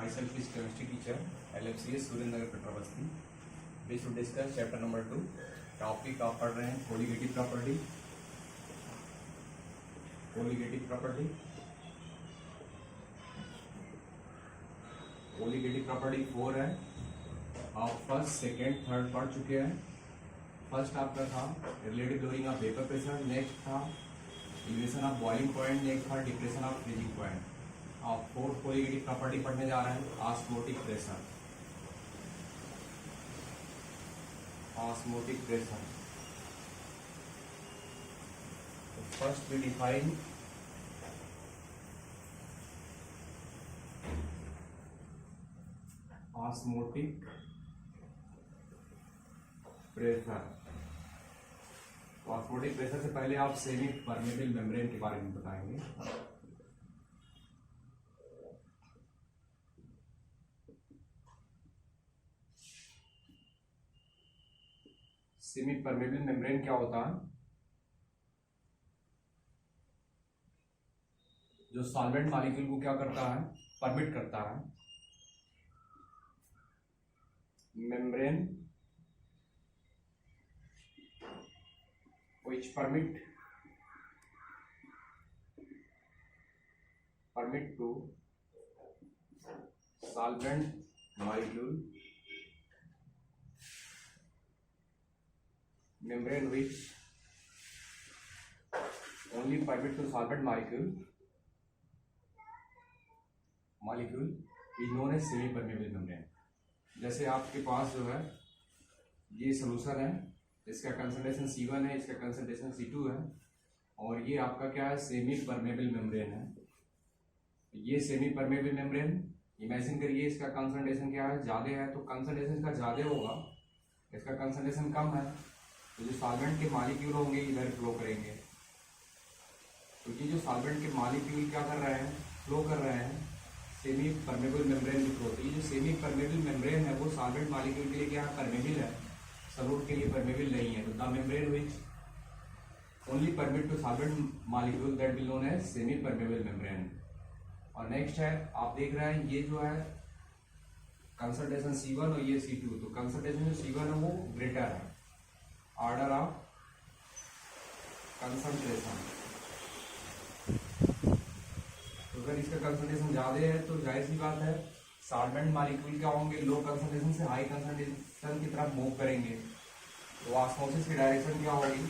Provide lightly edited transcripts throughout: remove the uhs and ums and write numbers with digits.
Myself is chemistry teacher, LFCS Surendra पेट्राबस्ती. We should discuss chapter number 2. Topic आप पढ़ रहे हैं colligative property. Colligative property colligative property 4 है. आप फर्स्ट सेकेंड थर्ड पढ़ चुके हैं. फर्स्ट आपका था relative lowering of vapour pressure, next था elevation of boiling point, next था डिप्रेशन ऑफ फ्रीजिंग पॉइंट. आप फोर्थ कोलिगेटिव प्रॉपर्टी पढ़ने जा रहे हैं osmotic pressure. Osmotic pressure first we define osmotic pressure. Osmotic pressure से पहले आप सेमी परमेबल मेम्ब्रेन के बारे में बताएंगे. सेमी परमेबल मेम्ब्रेन क्या होता है? जो सॉल्वेंट मॉलिक्यूल को क्या करता है? परमिट करता है. Membrane which permit to solvent molecule, membrane which only permit to solvent molecule is known as semi permeable membrane. जैसे आपके पास जो है ये सोल्यूशन है, इसका कंसंट्रेशन C1 है, इसका कंसंट्रेशन C2 है, और ये आपका क्या है? सेमी परमेबल मेम्ब्रेन है. ये सेमी परमेबल मेम्ब्रेन इमेजिन करिए इसका कंसंट्रेशन क्या है? ज़्यादा है, तो कंसंट्रेशन इसका ज़्यादा होगा, इसका कंसंट्रेशन कम है, तो जो सॉल्वेंट के मॉलिक्यूल होंगे इधर फ्लो करेंगे. तो ये जो सॉल्वेंट के मॉलिक्यूल क्या कर रहे हैं? फ्लो कर रहे हैं सेमी परमेबल मेम्ब्रेन के थ्रू. तो ये जो सेमी परमेबल मेम्ब्रेन है वो सॉल्वेंट मॉलिक्यूल के लिए क्या है? परमेबल है, सॉल्यूट के लिए परमेबल नहीं है. तो the membrane which only permit to solvent molecule that will known as semi permeable membrane. और नेक्स्ट है आप देख रहे हैं ये जो है कंसंट्रेशन C1 और ये C2. तो कंसंट्रेशन जो C1 है वो ग्रेटर है, ऑर्डर ऑफ कंसंट्रेशन. तो अगर इसका कंसंट्रेशन ज़्यादा है तो जाहिर सी बात है सॉल्वेंट मॉलिक्यूल क्या होंगे? लो कंसंट्रेशन से हाई कंसंट्रेशन की तरफ मूव करेंगे. तो ऑस्मोसिस की डायरेक्शन क्या होगी?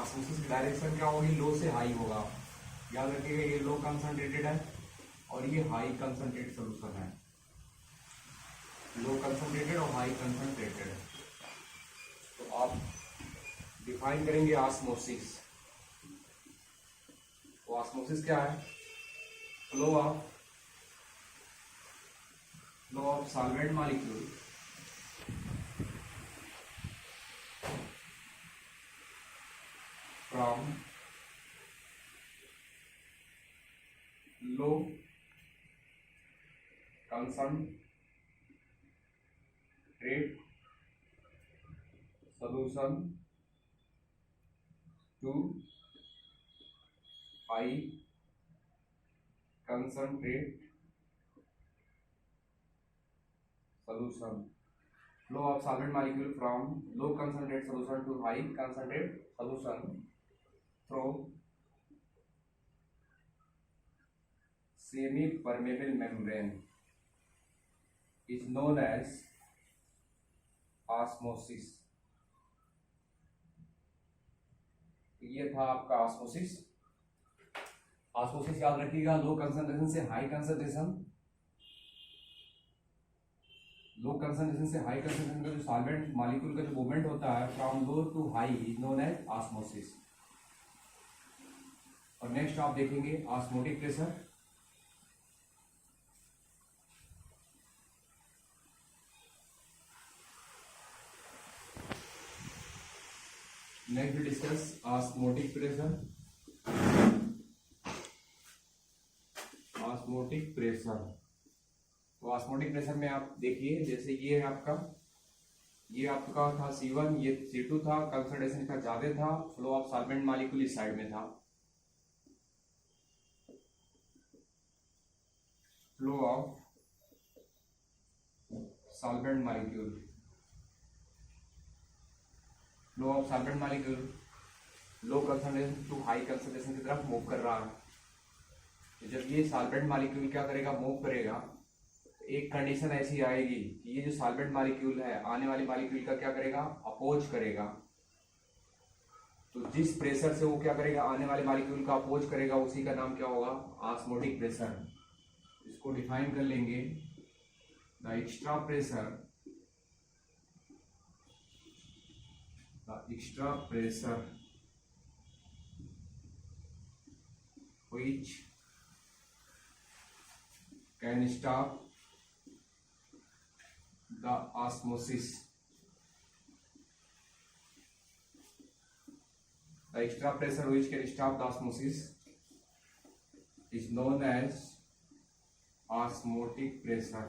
ऑस्मोसिस की डायरेक्शन क्या होगी? लो से हाई होगा. याद रखिएगा ये लो कंसंट्रेटेड है और ये हाई कंसंट्रेटेड सॉल्यूशन है. लो कंसंट्रेटेड और हाई कंसंट्रेटेड. तो आप डिफाइन करेंगे ऑस्मोसिस. तो ऑस्मोसिस क्या है? Flow of solvent molecule from low concentrate solution to high concentrate solution. Flow of solvent molecule from low concentrate solution to high concentrate solution through semi permeable membrane is known as osmosis. ये था आपका osmosis. Osmosis याद रखिएगा low concentration से high concentration. Low concentration से high concentration का जो solvent molecule का जो मूवमेंट होता है from low to high is known as osmosis. और नेक्स्ट आप देखेंगे osmotic pressure. Next we discuss osmotic pressure. Osmotic pressure. तो ऑस्मोटिक प्रेशर में आप देखिए जैसे ये है आपका, ये आपका था C1, ये C2 था, कंसंट्रेशन का ज्यादा था, फ्लो ऑफ सॉल्वेंट मॉलिक्यूल इस साइड में था। Flow of solvent molecule, flow of solvent molecule low concentration to high concentration की तरफ मूव कर रहा है। तो जब ये सॉल्वेंट मॉलिक्यूल क्या करेगा, मूव करेगा, तो एक कंडीशन ऐसी आएगी कि ये जो सॉल्वेंट मॉलिक्यूल है आने वाले मॉलिक्यूल का क्या करेगा, अपोज करेगा। तो जिस प्रेशर से वो क्या करेगा, आने वाले मॉलिक्यूल का अपोज करेगा, उसी का नाम क्या होगा, ऑस्मोटिक प्रेशर। इसको डिफाइन कर लेंगे, the extra pressure, which can stop the osmosis. The extra pressure which can stop the osmosis is known as osmotic pressure.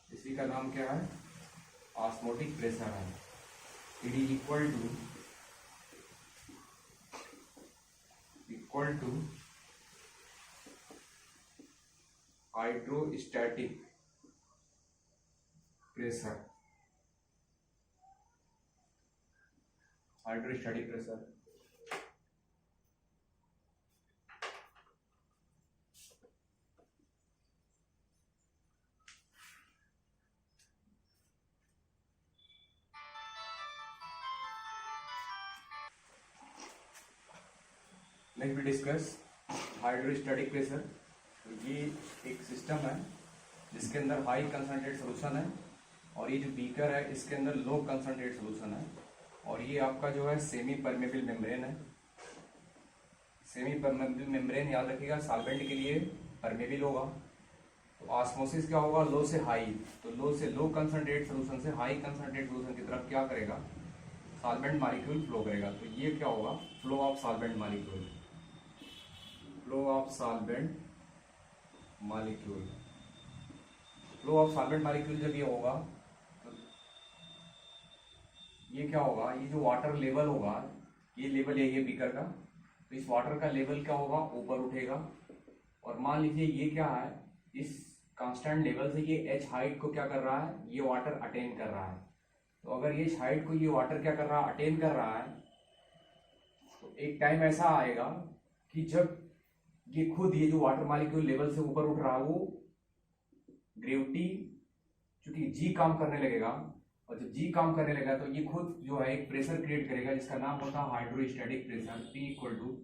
इसी का नाम क्या है, ऑस्मोटिक प्रेशर है। It is equal to hydrostatic pressure, hydrostatic pressure. Next we discuss hydrostatic pressure. तो ये एक system है जिसके अंदर हाई कंसंट्रेट सोल्यूशन है, और ये जो बीकर है इसके अंदर लो कंसंट्रेट सोल्यूशन है, और ये आपका जो है सेमी परमेबल मेम्ब्रेन है। सेमी परमेबल मेम्ब्रेन याद रखिएगा, सॉल्वेंट के लिए परमेबल होगा। तो ऑस्मोसिस क्या होगा, लो से हाई। तो लो से लो कंसंट्रेट सोल्यूशन से हाई कंसंट्रेट सोल्यूशन की तरफ क्या करेगा, सॉल्वेंट मॉलिक्यूल फ्लो करेगा। तो ये क्या होगा, flow of solvent molecule, flow of solvent molecule. Flow of solvent molecule जब ये होगा तो ये क्या होगा, ये जो वाटर लेवल होगा, ये लेवल है ये बीकर का, तो इस वाटर का लेवल क्या होगा, ऊपर उठेगा। और मान लीजिए ये क्या है, इस कांस्टेंट लेवल से ये एच हाइट को क्या कर रहा है, ये वाटर अटेन कर रहा है। तो अगर ये हाइट को ये वाटर क्या कर रहा है, अटेन कर रहा है, तो एक टाइम ऐसा आएगा कि जब ये खुद ये जो वाटर मॉलिक्यूल लेवल से ऊपर उठ रहा है, वो ग्रेविटी चूंकि जी काम करने लगेगा, और जब जी काम करने लगेगा तो ये खुद जो है एक प्रेशर क्रिएट करेगा जिसका नाम होता है hydrostatic pressure. P equal to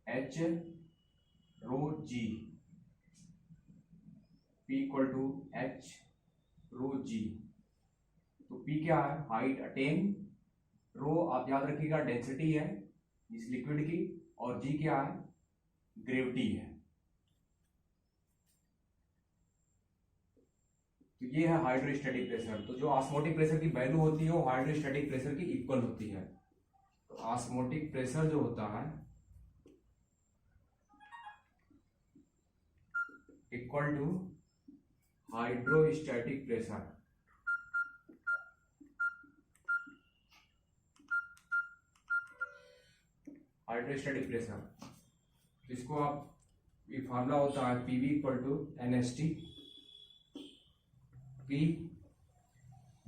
H rho g, P equal to H rho g. तो P क्या है, हाइट अटेन, रो आप याद रखिएगा डेंसिटी है इस लिक्विड की, और जी क्या है, ग्रेविटी है। तो ये है हाइड्रोस्टैटिक प्रेशर। तो जो ऑस्मोटिक प्रेशर की वैल्यू होती है वो हाइड्रोस्टैटिक प्रेशर की इक्वल होती है। तो ऑस्मोटिक प्रेशर जो होता है equal to hydrostatic pressure. Hydrostatic pressure इसको आप, ये फार्मूला होता है PV equal to NST. P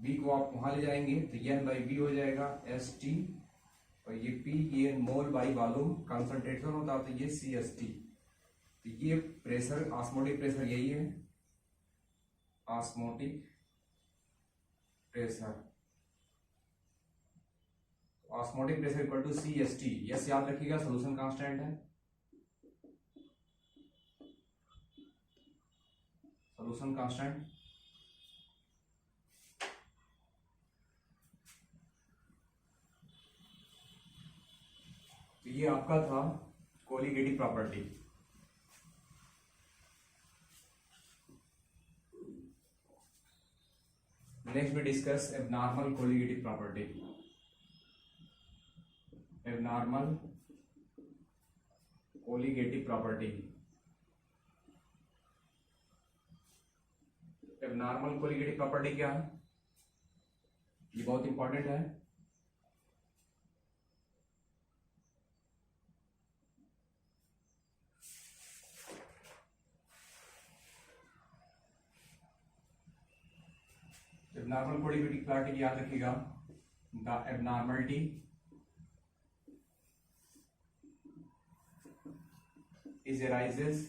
B को आप वहां ले जाएंगे तो एन बाई बी हो जाएगा एस टी, और ये पी ये मोल बाई वॉल्यूम कंसंट्रेशन होता है, तो ये सी एस टी। तो ये प्रेशर, ऑस्मोटिक प्रेशर यही है, osmotic pressure. Osmotic pressure equal to C S T. Yes याद रखिएगा, सोल्यूशन कांस्टेंट है, सोल्यूशन कांस्टेंट। तो ये आपका था colligative property. Next we discuss abnormal colligative property. Abnormal colligative property. Abnormal colligative property क्या है, ये बहुत इंपॉर्टेंट है। एबनॉर्मल कोलिगेटिव प्रॉपर्टी याद रखिएगा, the abnormality is arises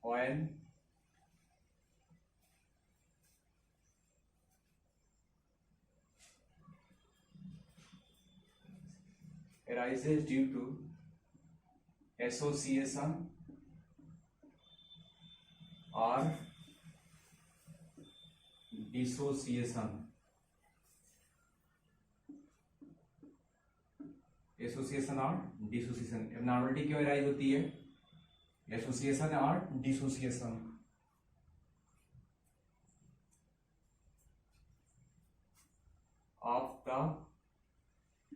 when arises due to association or dissociation. Association और डिसोसिएशन। एबनॉर्मलिटी क्यों arise होती है? एसोसिएशन और dissociation. Of the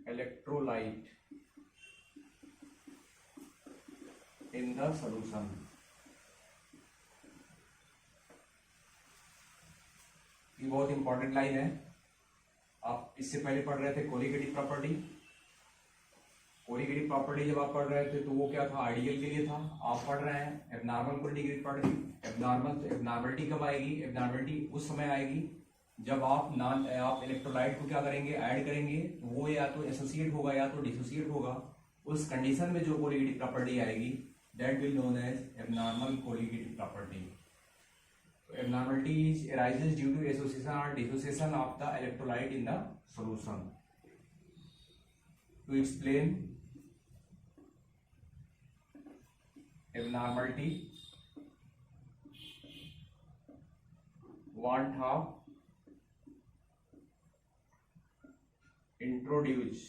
electrolyte in the solution. ये बहुत इंपॉर्टेंट लाइन है। आप इससे पहले पढ़ रहे थे कोलिगेटिव प्रॉपर्टी। कोलिगेटिव प्रॉपर्टी जब आप पढ़ रहे थे तो वो क्या था? आइडियल के लिए था। आप पढ़ रहे हैं एबनॉर्मल कोलिगेटिव प्रॉपर्टी। एबनॉर्मलिटी कब आएगी? एबनॉर्मलिटी उस समय आएगी जब आप इलेक्ट्रोलाइट को क्या करेंगे? ऐड करेंगे, तो वो या तो एसोसिएट होगा या तो डिसोसिएट होगा। उस कंडीशन में जो कोलिगेटिव प्रॉपर्टी आएगी that will known as abnormal colligative property. तो abnormality arises due to association और dissociation of the electrolyte in the solution. To explain abnormality, want of introduce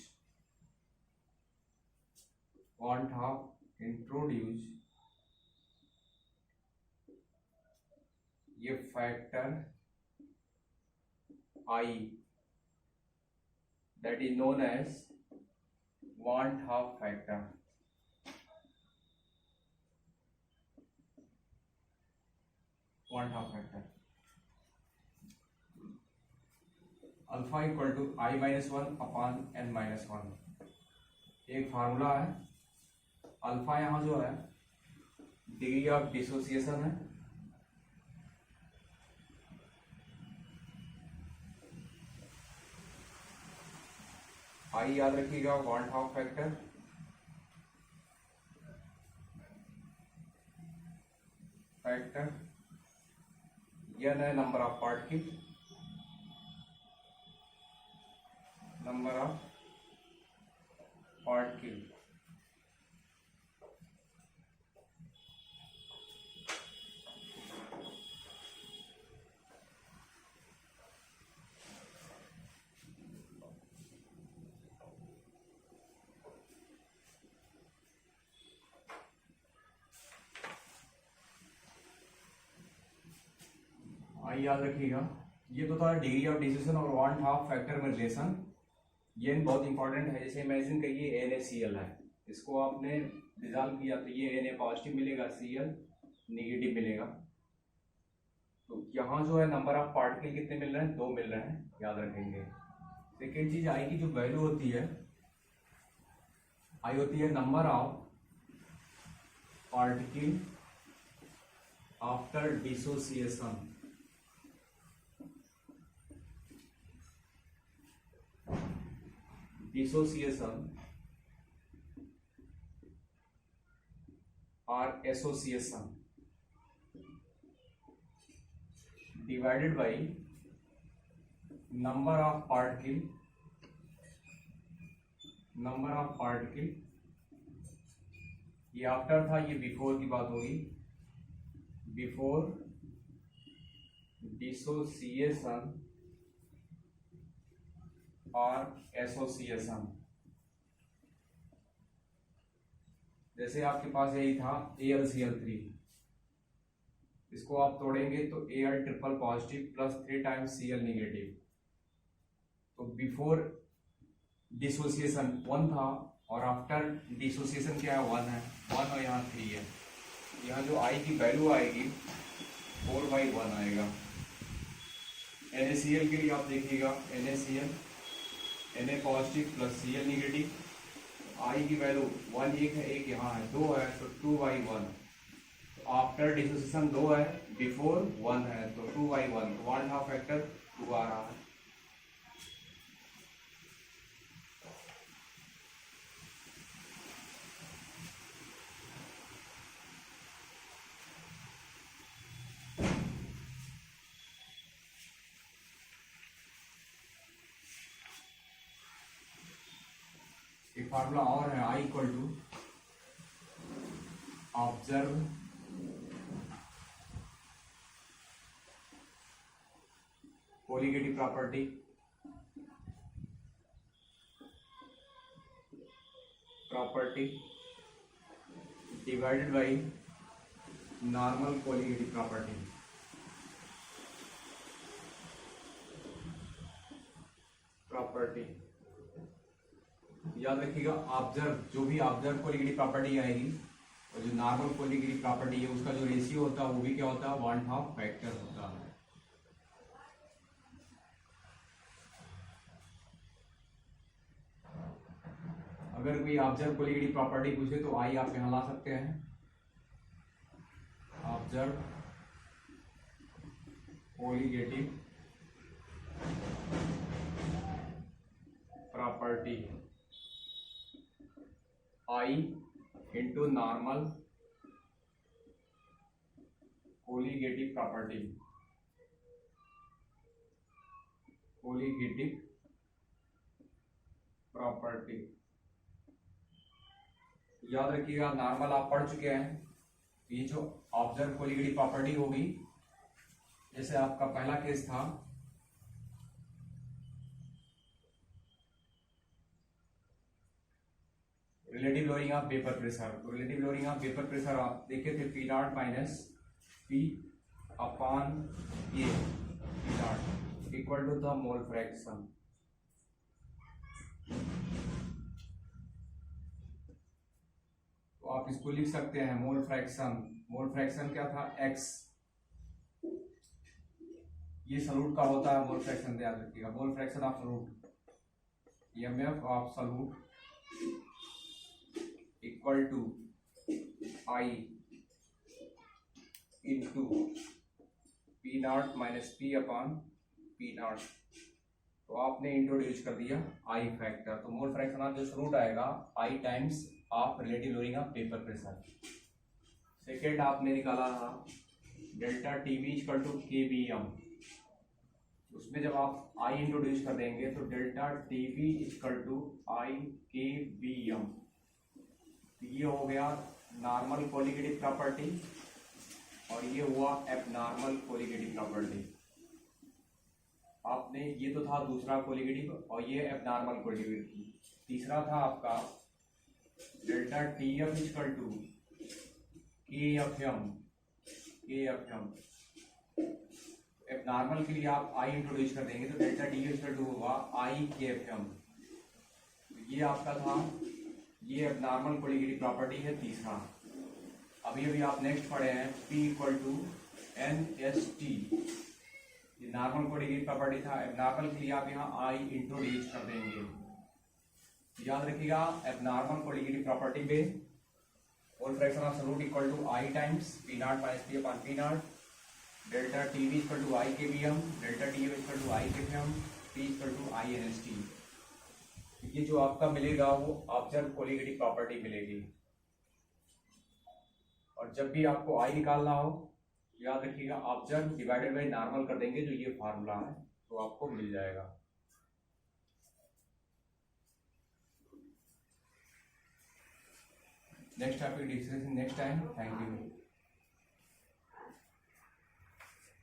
ये factor I that is known as want of factor। want of factor alpha equal to I minus one upon N minus one. एक formula है। Alpha यहां जो है degree of dissociation है, i याद रखिएगा van't Hoff factor, n है number of particle, number of particle. I याद रखिएगा। ये तो था डिग्री ऑफ डिसोसिएशन और वांट ऑफ फैक्टर में रिलेशन। ये बहुत इंपॉर्टेंट है। जैसे इमेजिन करिए NaCl है, इसको आपने डिजॉल्व किया तो ये Na पॉजिटिव मिलेगा, Cl नेगेटिव मिलेगा। तो यहाँ जो है नंबर ऑफ पार्टिकल कितने मिल रहे हैं? 2 मिल रहे हैं, याद रखेंगे। सेकेंड चीज आई की जो वैल्यू होती है, आई होती है number of particle after dissociation. Dissociation और association divided by number of particle, ये आफ्टर था, ये बिफोर की बात होगी। बिफोर डिसोसिएशन और एसोसिएशन। जैसे आपके पास यही था AlCl3, इसको आप तोड़ेंगे तो Al triple positive plus 3 times Cl negative. तो बिफोर डिसोसिएशन 1 था और आफ्टर डिसोसिएशन क्या है? 1 है, 1 और यहाँ 3 है। यहाँ जो I की वैल्यू आएगी 4/1 आएगा। NaCl के लिए आप देखिएगा NaCl Na positive plus Cl negative. I की वैल्यू 1 एक है, एक यहाँ है, 2 है, तो 2/1। तो आफ्टर डिसोसिएशन 2 है, बिफोर 1 है, तो 2/1, 1/2 फैक्टर 2 आ रहा है। एक फार्मूला और है, I equal to observe colligative property divided by normal colligative property. याद रखिएगा, ऑब्जर्व, जो भी ऑब्जर्व कोलिगेटिव प्रॉपर्टी आएगी और जो नॉर्मल कोलिगेटिव प्रॉपर्टी है उसका जो रेशियो होता है वो भी क्या होता है, 1/2 फैक्टर होता है। अगर कोई ऑब्जर्व कोलिगेटिव प्रॉपर्टी पूछे तो आई आप यहां ला सकते हैं, ऑब्जर्व कोलिगेटिव प्रॉपर्टी आई इंटू नॉर्मल कोलिगेटिव प्रॉपर्टी। याद रखिएगा, नॉर्मल आप पढ़ चुके हैं। ये जो ऑब्जर्व कोलिगेटिव प्रॉपर्टी होगी, जैसे आपका पहला केस था, relative lowering of vapour pressure. तो relative lowering of vapour pressure आप देखे थे, P naught minus P upon A, P naught equal to the mole fraction. तो आप इसको लिख सकते हैं मोल फ्रैक्शन क्या था, एक्स। ये सॉल्यूट का होता है मोल फ्रैक्शन, याद रखिएगा, mole fraction of solute, MF of solute equal to i into P naught minus P upon P naught. तो आपने इंट्रोड्यूस कर दिया आई फैक्टर, तो मोल फ्रैक्शन ऑफ जो सॉल्यूट आएगा i times of relative lowering of vapour pressure. Second आपने निकाला था delta TV equal to K B M. उसमें जब आप आई इंट्रोड्यूस कर देंगे तो delta TV equal to i K B M. ये हो गया नॉर्मल कोलिगेटिव प्रॉपर्टी और ये हुआ एबनॉर्मल कोलिगेटिव प्रॉपर्टी। आपने, ये तो था दूसरा कोलिगेटिव और ये एबनॉर्मल कोलिगेटिव। तीसरा था आपका delta T F equal to K F M. Abnormal के लिए आप आई इंट्रोड्यूस कर देंगे तो delta T F equal to होगा आई के एफ एम। ये आपका था, ये एबनॉर्मल कोलिगेटिव प्रॉपर्टी है तीसरा। अभी आप नेक्स्ट पढ़े हैं P equal to N S T. ये नॉर्मल कोलिगेटिव प्रॉपर्टी था, एबनॉर्मल के लिए आप यहाँ आई इंट्रोड्यूस कर देंगे। याद रखिएगा, एबनॉर्मल कोलिगेटिव प्रॉपर्टी में mole fraction of solute equal to i times P naught minus P upon P naught, delta T V equal to i K B M, delta T F equal to i K M, P equal to i N S T. ये जो आपका मिलेगा वो observe colligative property मिलेगी। और जब भी आपको आई निकालना हो, याद रखिएगा ऑब्जर्व डिवाइडेड बाय नॉर्मल कर देंगे, जो ये फार्मूला है, तो आपको मिल जाएगा। Next topic discussion next time. Thank you.